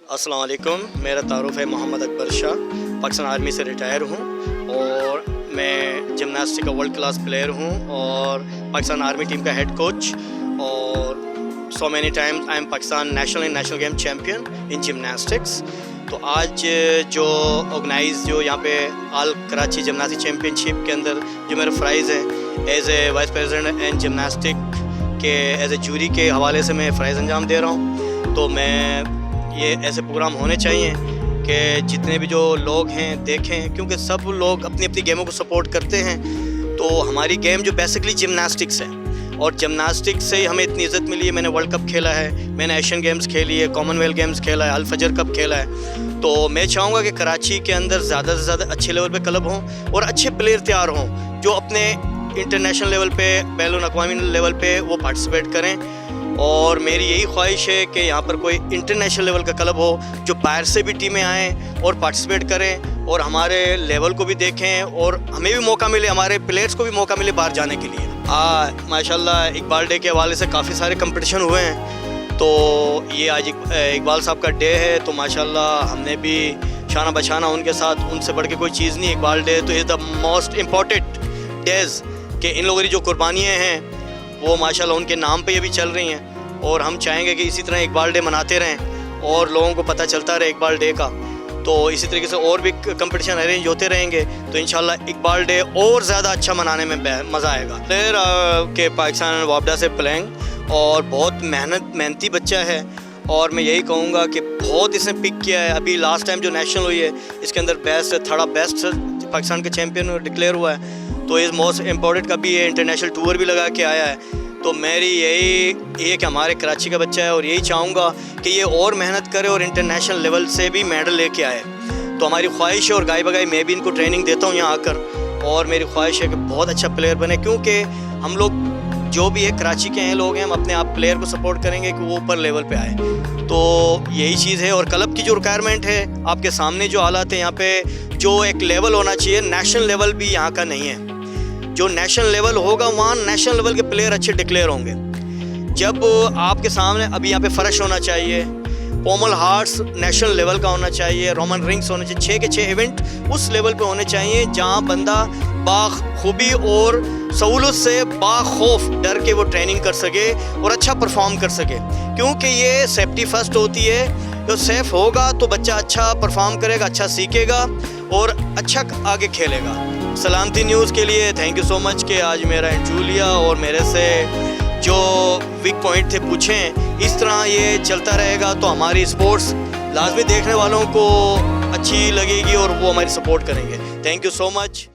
अस्सलाम वालेकुम, मेरा तारुफ़ है मोहम्मद अकबर शाह। पाकिस्तान आर्मी से रिटायर हूँ और मैं जिमनास्टिक का वर्ल्ड क्लास प्लेयर हूँ और पाकिस्तान आर्मी टीम का हेड कोच और so many times I am Pakistan national and national game champion in gymnastics. तो आज जो ऑर्गेनाइज जो यहाँ पे आल कराची जिमनास्टिक चैम्पियनशिप के अंदर जो मेरा प्राइज़ है as a vice president and gymnastic के एज ए जूरी के हवाले से मैं प्राइज़ अंजाम दे रहा हूँ। तो मैं ये ऐसे प्रोग्राम होने चाहिए कि जितने भी जो लोग हैं देखें, क्योंकि सब लोग अपनी अपनी गेमों को सपोर्ट करते हैं। तो हमारी गेम जो बेसिकली जिमनास्टिक्स है और जिमनास्टिक्स से ही हमें इतनी इज़्ज़त मिली है। मैंने वर्ल्ड कप खेला है, मैंने एशियन गेम्स खेली है, कॉमनवेल्थ गेम्स खेला है, अल फजर कप खेला है। तो मैं चाहूँगा कि कराची के अंदर ज़्यादा से ज़्यादा अच्छे लेवल पे क्लब हों और अच्छे प्लेयर तैयार हों जो अपने इंटरनेशनल लेवल पे, बैनुल अक़वामी लेवल पे वो पार्टिसिपेट करें। और मेरी यही ख्वाहिश है कि यहाँ पर कोई इंटरनेशनल लेवल का क्लब हो जो बाहर से भी टीमें आएँ और पार्टिसिपेट करें और हमारे लेवल को भी देखें और हमें भी मौका मिले, हमारे प्लेयर्स को भी मौका मिले बाहर जाने के लिए। माशाल्लाह इकबाल डे के हवाले से काफ़ी सारे कंपटीशन हुए हैं। तो ये आज इकबाल साहब का डे है, तो माशाल्लाह हमने भी शाना बशाना उनके साथ, उनसे बढ़ के कोई चीज़ नहीं। इकबाल डे तो is the most important days कि इन लोगों की जो कुर्बानियाँ हैं वो माशाल्लाह उनके नाम पे ये भी चल रही हैं और हम चाहेंगे कि इसी तरह इकबाल डे मनाते रहें और लोगों को पता चलता रहे इकबाल डे का। तो इसी तरीके से और भी कंपटीशन अरेंज होते रहेंगे तो इंशाल्लाह इकबाल डे और ज़्यादा अच्छा मनाने में मज़ा आएगा। प्लेयर के पाकिस्तान वापडा से प्लेइंग और बहुत मेहनती बच्चा है और मैं यही कहूँगा कि बहुत इसने पिक किया है। अभी लास्ट टाइम जो नेशनल हुई है इसके अंदर बेस्ट पाकिस्तान का चैम्पियन डिक्लेयर हुआ है। तो इस मोस्ट इम्पोर्टेंट का भी ये इंटरनेशनल टूर भी लगा के आया है। तो मेरी यही कि हमारे कराची का बच्चा है और यही चाहूँगा कि ये और मेहनत करे और इंटरनेशनल लेवल से भी मेडल लेके आए। तो हमारी ख्वाहिश है और गाय बगाई मैं भी इनको ट्रेनिंग देता हूँ यहाँ आकर और मेरी ख्वाहिश है कि बहुत अच्छा प्लेयर बने, क्योंकि हम लोग जो भी है कराची के हैं लोग हैं, हम अपने आप प्लेयर को सपोर्ट करेंगे कि वो ऊपर लेवल पे आए। तो यही चीज़ है। और क्लब की जो रिक्वायरमेंट है आपके सामने जो हालात है यहाँ पे, जो एक लेवल होना चाहिए नेशनल लेवल भी यहाँ का नहीं है। जो नेशनल लेवल होगा वहाँ नेशनल लेवल के प्लेयर अच्छे डिक्लेयर होंगे। जब आपके सामने अभी यहाँ पे फर्श होना चाहिए, पोमल हार्ट्स नेशनल लेवल का होना चाहिए, रोमन रिंग्स होने चाहिए, 6 के 6 इवेंट उस लेवल पे होने चाहिए जहाँ बंदा बाखूबी और सहूलत से बाखौफ डर के वो ट्रेनिंग कर सके और अच्छा परफॉर्म कर सके, क्योंकि ये सेफ्टी फर्स्ट होती है। तो सेफ होगा तो बच्चा अच्छा परफॉर्म करेगा, अच्छा सीखेगा और अच्छा आगे खेलेगा। सलामती न्यूज़ के लिए थैंक यू सो मच कि आज मेरा इंटरव्यू लिया और मेरे से जो वीक पॉइंट थे पूछें। इस तरह ये चलता रहेगा तो हमारी स्पोर्ट्स लाजमी देखने वालों को अच्छी लगेगी और वो हमारी सपोर्ट करेंगे। Thank you so much.